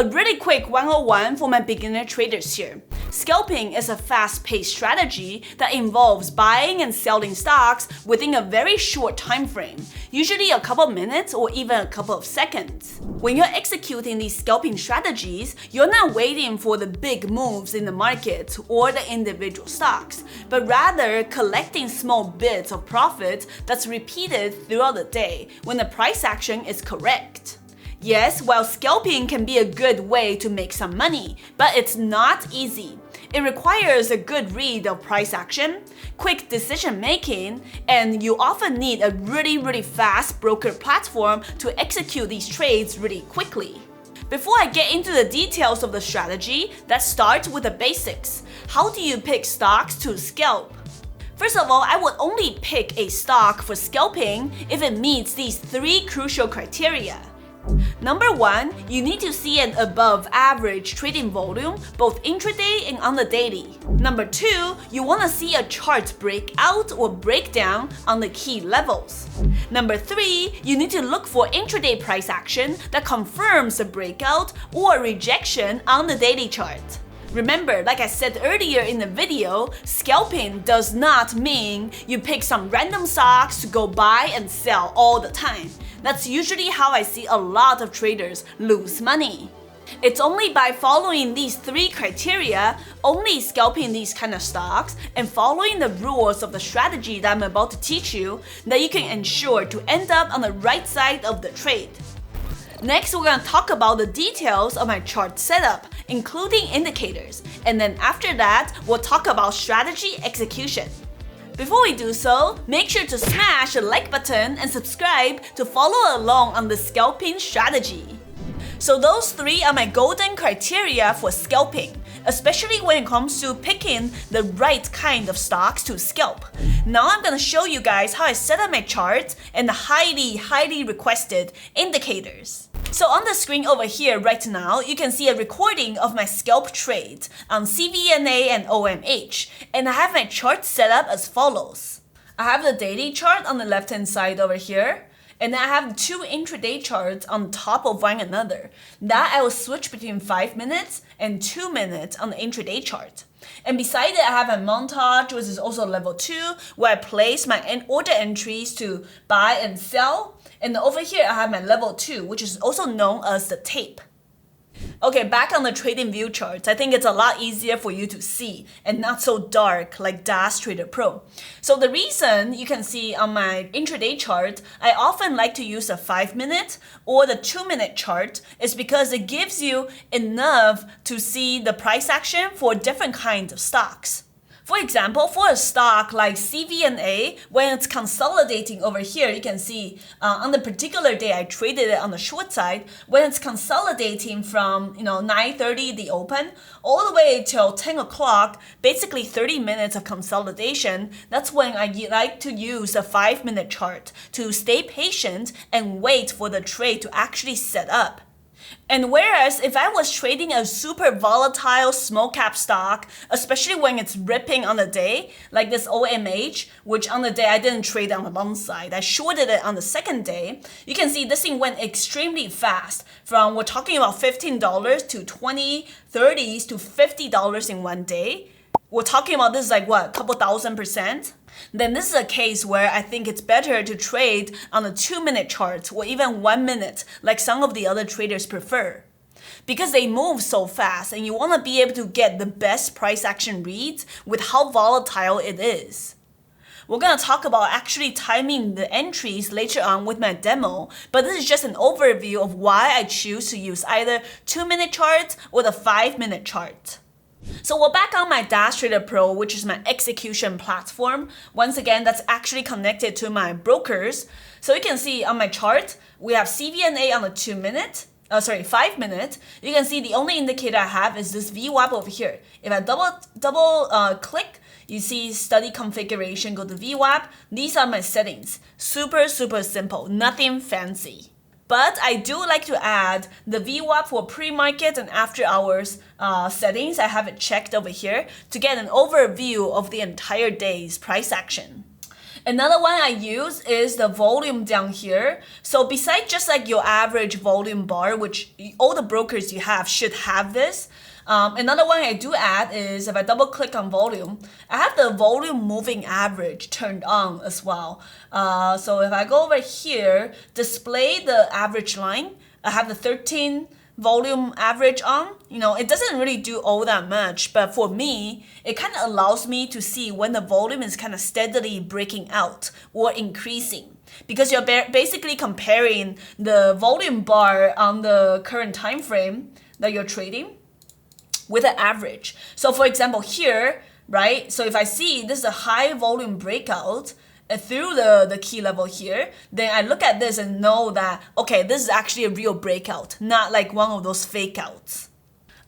A really quick 101 for my beginner traders here. Scalping is a fast-paced strategy that involves buying and selling stocks within a very short time frame, usually a couple minutes or even a couple of seconds. When you're executing these scalping strategies, you're not waiting for the big moves in the market or the individual stocks, but rather collecting small bits of profit that's repeated throughout the day when the price action is correct. Yes, while scalping can be a good way to make some money, but it's not easy. It requires a good read of price action, quick decision making, and you often need a really fast broker platform to execute these trades really quickly. Before I get into the details of the strategy, let's start with the basics. How do you pick stocks to scalp? First of all, I would only pick a stock for scalping if it meets these three crucial criteria. Number 1, you need to see an above average trading volume both intraday and on the daily. Number 2, you want to see a chart breakout or breakdown on the key levels. Number 3, you need to look for intraday price action that confirms a breakout or rejection on the daily chart. Remember, like I said earlier in the video, scalping does not mean you pick some random stocks to go buy and sell all the time. That's usually how I see a lot of traders lose money. It's only by following these three criteria, only scalping these kind of stocks, and following the rules of the strategy that I'm about to teach you, that you can ensure to end up on the right side of the trade. Next, we're going to talk about the details of my chart setup, including indicators, and then after that, we'll talk about strategy execution. Before we do so, make sure to smash the like button and subscribe to follow along on the scalping strategy. So those three are my golden criteria for scalping, especially when it comes to picking the right kind of stocks to scalp. Now I'm going to show you guys how I set up my chart and the highly requested indicators. So on the screen over here right now, you can see a recording of my scalp trade on CVNA and OMH, and I have my chart set up as follows. I have the daily chart on the left hand side over here, and then I have two intraday charts on top of one another. That I will switch between 5 minutes and 2 minutes on the intraday chart. And beside it, I have a montage, which is also level 2, where I place my order entries to buy and sell. And over here, I have my level 2, which is also known as the tape. Okay, back on the trading view charts, I think it's a lot easier for you to see and not so dark like DAS Trader Pro. So the reason you can see on my intraday chart, I often like to use a 5 minute or the 2 minute chart is because it gives you enough to see the price action for different kinds of stocks. For example, for a stock like CVNA, when it's consolidating over here, you can see on the particular day I traded it on the short side, when it's consolidating from 9:30 the open all the way till 10 o'clock, basically 30 minutes of consolidation, that's when I like to use a 5 minute chart to stay patient and wait for the trade to actually set up. And whereas if I was trading a super volatile small cap stock, especially when it's ripping on the day, like this OMH, which on the day I didn't trade on the long side, I shorted it on the second day, you can see this thing went extremely fast. From we're talking about $15 to $20, $30s to $50 in one day. We're talking about this like what, a couple $1,000%? Then this is a case where I think it's better to trade on a 2 minute chart or even 1 minute like some of the other traders prefer. Because they move so fast and you want to be able to get the best price action reads with how volatile it is. We're going to talk about actually timing the entries later on with my demo, but this is just an overview of why I choose to use either 2 minute charts or the 5 minute chart. So we're back on my DAS Trader Pro, which is my execution platform. Once again, that's actually connected to my brokers. So you can see on my chart, we have CVNA on the 5 minute. You can see the only indicator I have is this VWAP over here. If I double click, you see study configuration, go to VWAP. These are my settings. Super simple, nothing fancy. But I do like to add the VWAP for pre-market and after hours settings. I have it checked over here to get an overview of the entire day's price action. Another one I use is the volume down here. So besides just like your average volume bar, which all the brokers you have should have this, another one I do add is if I double click on volume, I have the volume moving average turned on as well. So if I go over here, display the average line, I have the 13 volume average on. It doesn't really do all that much, but for me, it kind of allows me to see when the volume is kind of steadily breaking out or increasing, because you're basically comparing the volume bar on the current time frame that you're trading with an average. So for example here, right? So if I see this is a high volume breakout through the key level here, then I look at this and know that, okay, this is actually a real breakout, not like one of those fake outs.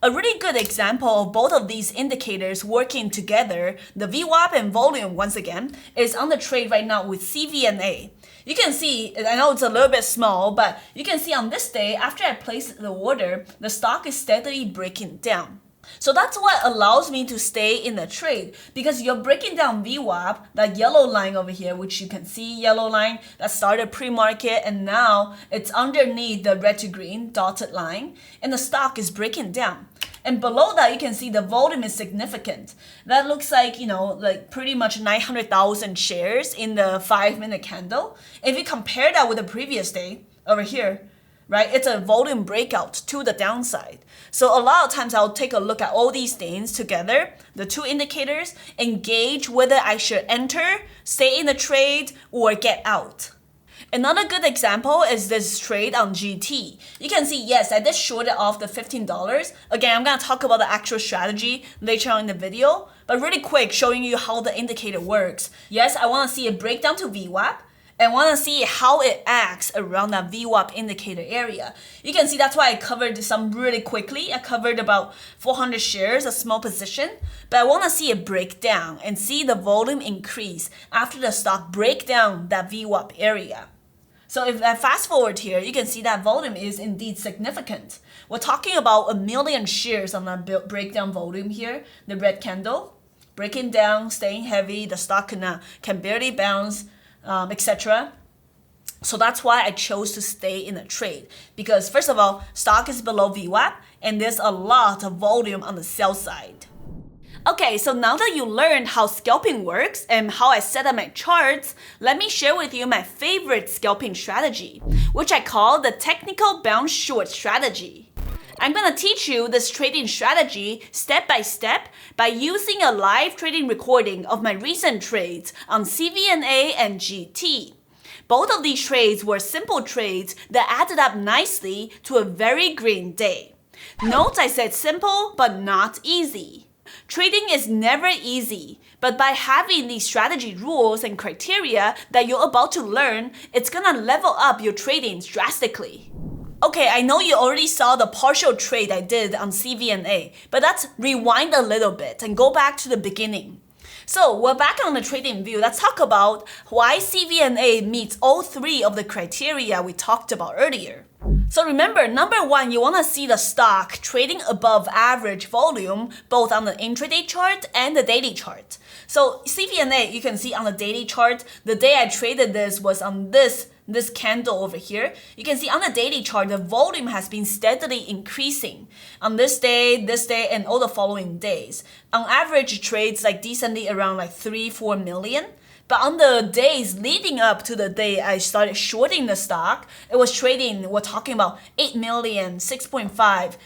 A really good example of both of these indicators working together, the VWAP and volume once again, is on the trade right now with CVNA. You can see, I know it's a little bit small, but you can see on this day, after I placed the order, the stock is steadily breaking down. So that's what allows me to stay in the trade, because you're breaking down VWAP, that yellow line over here, which you can see, yellow line that started pre-market and now it's underneath the red to green dotted line, and the stock is breaking down. And below that, you can see the volume is significant. That looks like, like pretty much 900,000 shares in the 5-minute candle. If you compare that with the previous day over here, right? It's a volume breakout to the downside. So a lot of times I'll take a look at all these things together, the two indicators, and gauge whether I should enter, stay in the trade, or get out. Another good example is this trade on GT. You can see, yes, I did short it off the $15. Again, I'm going to talk about the actual strategy later on in the video, but really quick, showing you how the indicator works. Yes, I want to see a breakdown to VWAP, and want to see how it acts around that VWAP indicator area. You can see that's why I covered some really quickly. I covered about 400 shares, a small position, but I want to see it break down and see the volume increase after the stock break down that VWAP area. So if I fast forward here, you can see that volume is indeed significant. We're talking about 1 million shares on that breakdown volume here, the red candle, breaking down, staying heavy, the stock can barely bounce, etc. So that's why I chose to stay in the trade, because first of all, stock is below VWAP and there's a lot of volume on the sell side. Okay, so now that you learned how scalping works and how I set up my charts, let me share with you my favorite scalping strategy, which I call the technical bounce short strategy. I'm going to teach you this trading strategy step by step by using a live trading recording of my recent trades on CVNA and GT. Both of these trades were simple trades that added up nicely to a very green day. Note I said simple but not easy. Trading is never easy, but by having these strategy rules and criteria that you're about to learn, it's gonna level up your trading drastically. Okay, I know you already saw the partial trade I did on CVNA, but let's rewind a little bit and go back to the beginning. So we're back on the trading view. Let's talk about why CVNA meets all three of the criteria we talked about earlier. So remember, number one, you want to see the stock trading above average volume, both on the intraday chart and the daily chart. So CVNA, you can see on the daily chart, the day I traded this was on this candle over here. You can see on the daily chart, the volume has been steadily increasing on this day, and all the following days. On average, it trades like decently around like 3-4 million. But on the days leading up to the day I started shorting the stock, it was trading, we're talking about 8 million, 6.5,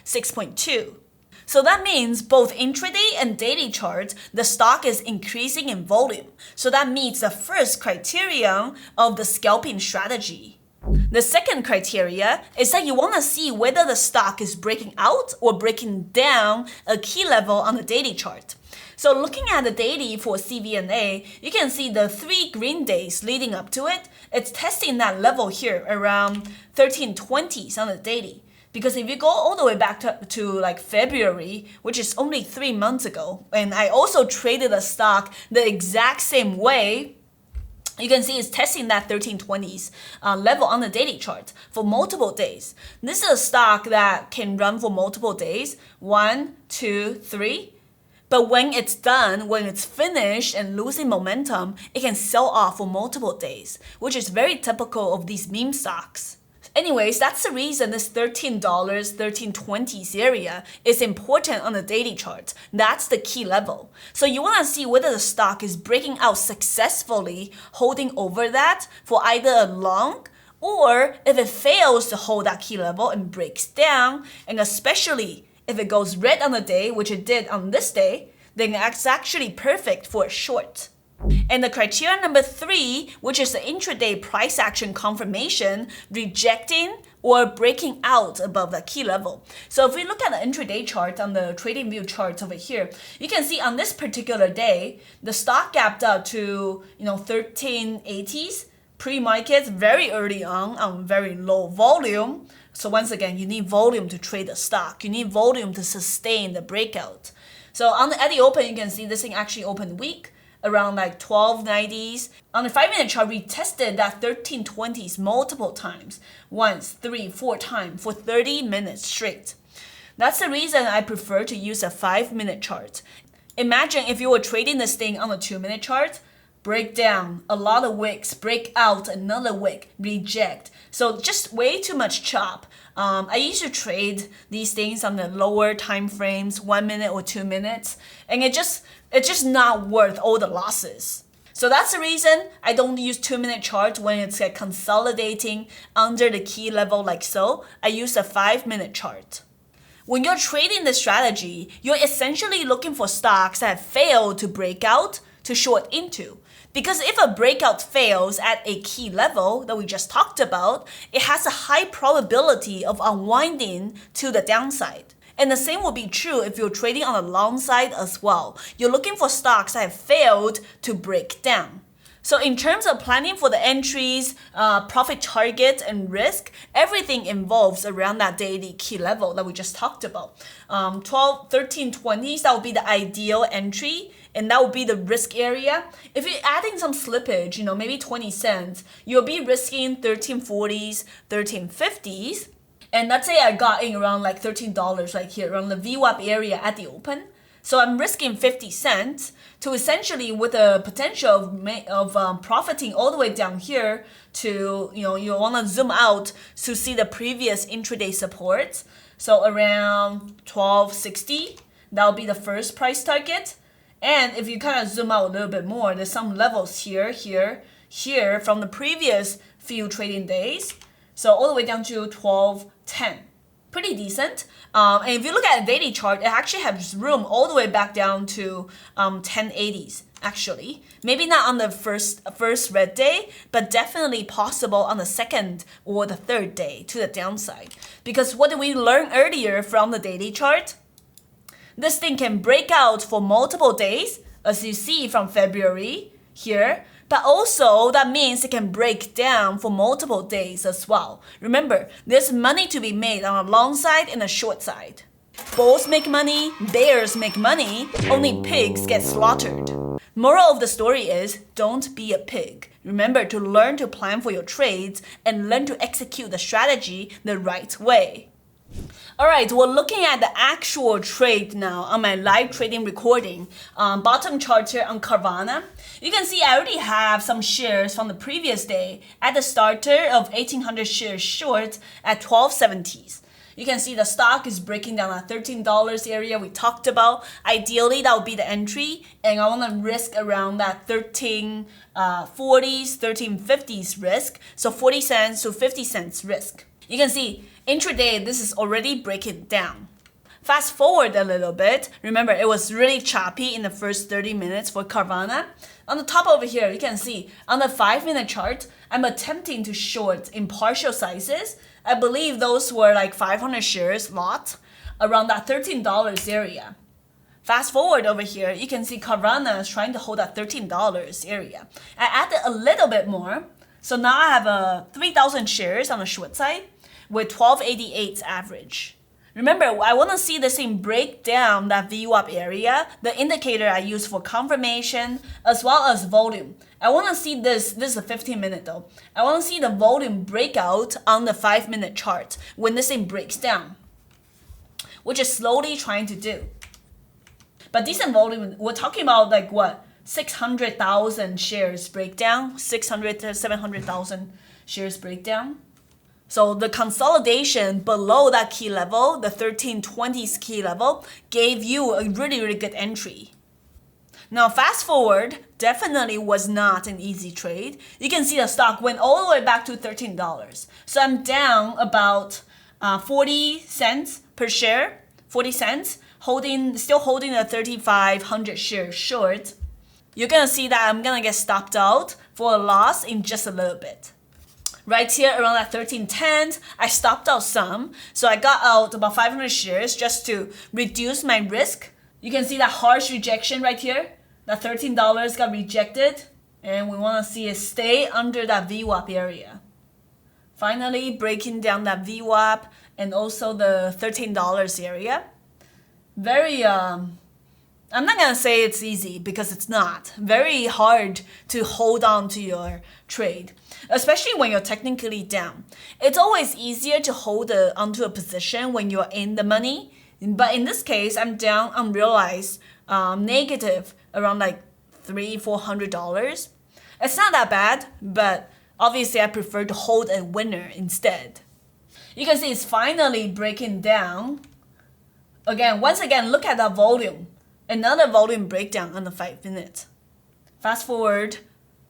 6.2. So that means both intraday and daily charts, the stock is increasing in volume. So that meets the first criterion of the scalping strategy. The second criteria is that you want to see whether the stock is breaking out or breaking down a key level on the daily chart. So looking at the daily for CVNA, you can see the 3 green days leading up to it. It's testing that level here around 1320s on the daily. Because if you go all the way back to like February, which is only 3 months ago, and I also traded a stock the exact same way, you can see it's testing that 1320s level on the daily chart for multiple days. This is a stock that can run for multiple days, 1, 2, 3. But when it's done, when it's finished and losing momentum, it can sell off for multiple days, which is very typical of these meme stocks. Anyways, that's the reason this $13, $13.20s area is important on the daily chart. That's the key level. So you want to see whether the stock is breaking out successfully, holding over that for either a long, or if it fails to hold that key level and breaks down, and especially if it goes red on the day, which it did on this day, then it's actually perfect for a short. And the criteria number 3, which is the intraday price action confirmation, rejecting or breaking out above the key level. So if we look at the intraday chart on the trading view charts over here, you can see on this particular day, the stock gapped out to 1380s pre-market very early on very low volume. So once again, you need volume to trade the stock. You need volume to sustain the breakout. So at the open, you can see this thing actually opened weak, around like 1290s. On the 5-minute chart, we tested that 1320s multiple times, once, 3, 4 times for 30 minutes straight. That's the reason I prefer to use a 5-minute chart. Imagine if you were trading this thing on a 2-minute chart, break down, a lot of wicks, break out, another wick, reject. So just way too much chop. I used to trade these things on the lower time frames, 1 minute or 2 minutes, and it's just not worth all the losses. So that's the reason I don't use 2-minute charts when it's consolidating under the key level like so. I use a 5-minute chart. When you're trading this strategy, you're essentially looking for stocks that have failed to break out to short into. Because if a breakout fails at a key level that we just talked about, it has a high probability of unwinding to the downside. And the same will be true if you're trading on the long side as well. You're looking for stocks that have failed to break down. So in terms of planning for the entries, profit target, and risk, everything involves around that daily key level that we just talked about. 1320s, that would be the ideal entry, and that would be the risk area. If you're adding some slippage, maybe 20 cents, you'll be risking 1340s, 1350s. And let's say I got in around like $13 right here, around the VWAP area at the open. So I'm risking 50 cents to essentially with a potential of profiting all the way down here to, you want to zoom out to see the previous intraday supports. So around 1260, that'll be the first price target. And if you kind of zoom out a little bit more, there's some levels here, here from the previous few trading days. So all the way down to 1210. Pretty decent. And if you look at a daily chart, it actually has room all the way back down to 1080s, actually. Maybe not on the first red day, but definitely possible on the second or the third day to the downside. Because what did we learn earlier from the daily chart? This thing can break out for multiple days, as you see from February here. But also, that means it can break down for multiple days as well. Remember, there's money to be made on a long side and a short side. Bulls make money, bears make money, only pigs get slaughtered. Moral of the story is, don't be a pig. Remember to learn to plan for your trades and learn to execute the strategy the right way. Alright, we're looking at the actual trade now on my live trading recording. Bottom chart here on Carvana. You can see I already have some shares from the previous day at the starter of 1800 shares short at 1270s. You can see the stock is breaking down at $13 area we talked about. Ideally, that would be the entry. And I want to risk around that 1340s, 1350s risk. So 40 cents to 50 cents risk. You can see intraday, this is already breaking down. Fast forward a little bit. Remember, it was really choppy in the first 30 minutes for Carvana. On the top over here, you can see on the 5-minute chart, I'm attempting to short in partial sizes. I believe those were like 500 shares lot around that $13 area. Fast forward over here, you can see Carvana is trying to hold that $13 area. I added a little bit more. So now I have 3,000 shares on the short side with 1288 average. Remember, I want to see this thing break down that VWAP area, the indicator I use for confirmation, as well as volume. I want to see this is a 15-minute though. I want to see the volume breakout on the 5-minute chart when this thing breaks down, which is slowly trying to do. But decent volume, we're talking about like what? 600,000 shares breakdown, 600 to 700,000 shares breakdown. So the consolidation below that key level, the 1320s key level, gave you a really, really good entry. Now, fast forward, definitely was not an easy trade. You can see the stock went all the way back to $13. So I'm down about 40 cents per share, 40 cents, still holding a 3,500 shares short. You're gonna see that I'm gonna get stopped out for a loss in just a little bit. Right here around that 1310, I stopped out some. So I got out about 500 shares just to reduce my risk. You can see that harsh rejection right here. That $13 got rejected. And we want to see it stay under that VWAP area. Finally, breaking down that VWAP and also the $13 area. Very, I'm not going to say it's easy because it's not. Very hard to hold on to your trade, especially when you're technically down. It's always easier to hold onto a position when you're in the money. But in this case, I'm down unrealized, negative around like $300-400. It's not that bad, but obviously I prefer to hold a winner instead. You can see it's finally breaking down. Once again, look at that volume. Another volume breakdown on the 5 minute. Fast forward,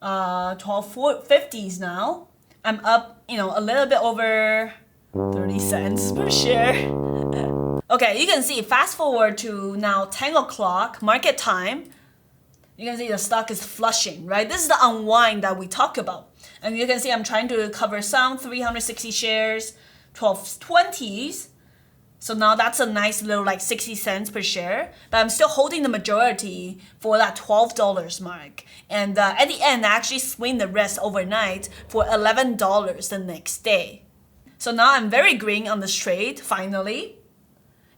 12.50s now. I'm up, a little bit over 30 cents per share. Okay, you can see fast forward to now 10 o'clock market time. You can see the stock is flushing, right? This is the unwind that we talk about. And you can see I'm trying to cover some 360 shares, 1220s. So now that's a nice little like 60 cents per share. But I'm still holding the majority for that $12 mark. And at the end, I actually swing the rest overnight for $11 the next day. So now I'm very green on this trade, finally.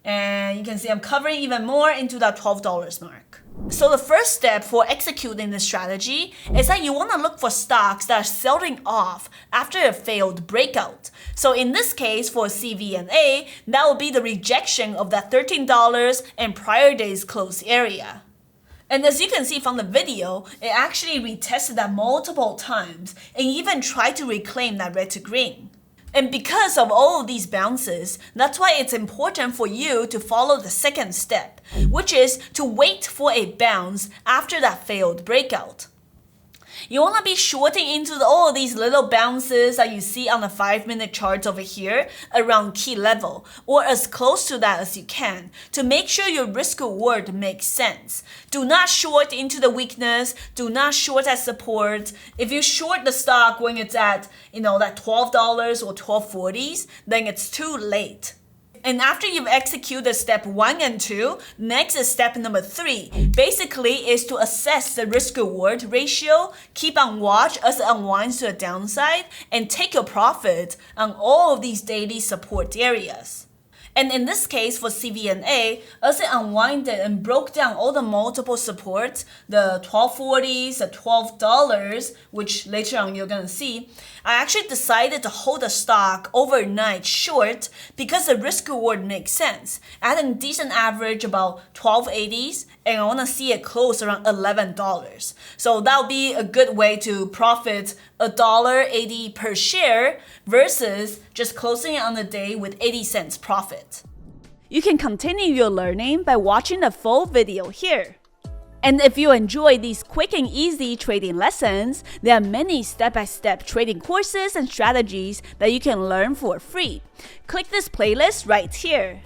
And you can see I'm covering even more into that $12 mark. So the first step for executing this strategy is that you want to look for stocks that are selling off after a failed breakout. So in this case for CVNA, that will be the rejection of that $13 and prior day's close area. And as you can see from the video, it actually retested that multiple times and even tried to reclaim that red to green. And because of all of these bounces, that's why it's important for you to follow the second step, which is to wait for a bounce after that failed breakout. You want to be shorting into all of these little bounces that you see on the 5-minute charts over here around key level, or as close to that as you can, to make sure your risk reward makes sense. Do not short into the weakness. Do not short at support. If you short the stock when it's at, that $12 or $12.40s, then it's too late. And after you've executed step 1 and 2, next is step number 3. Basically is to assess the risk reward ratio, keep on watch as it unwinds to the downside, and take your profit on all of these daily support areas. And in this case for CVNA, as it unwinded and broke down all the multiple supports, the $12.40s, the $12, which later on you're going to see, I actually decided to hold the stock overnight short because the risk reward makes sense. Adding decent average about $12.80s, and I want to see it close around $11. So that'll be a good way to profit $1.80 per share versus just closing it on the day with 80 cents profit. You can continue your learning by watching the full video here. And if you enjoy these quick and easy trading lessons, there are many step-by-step trading courses and strategies that you can learn for free. Click this playlist right here.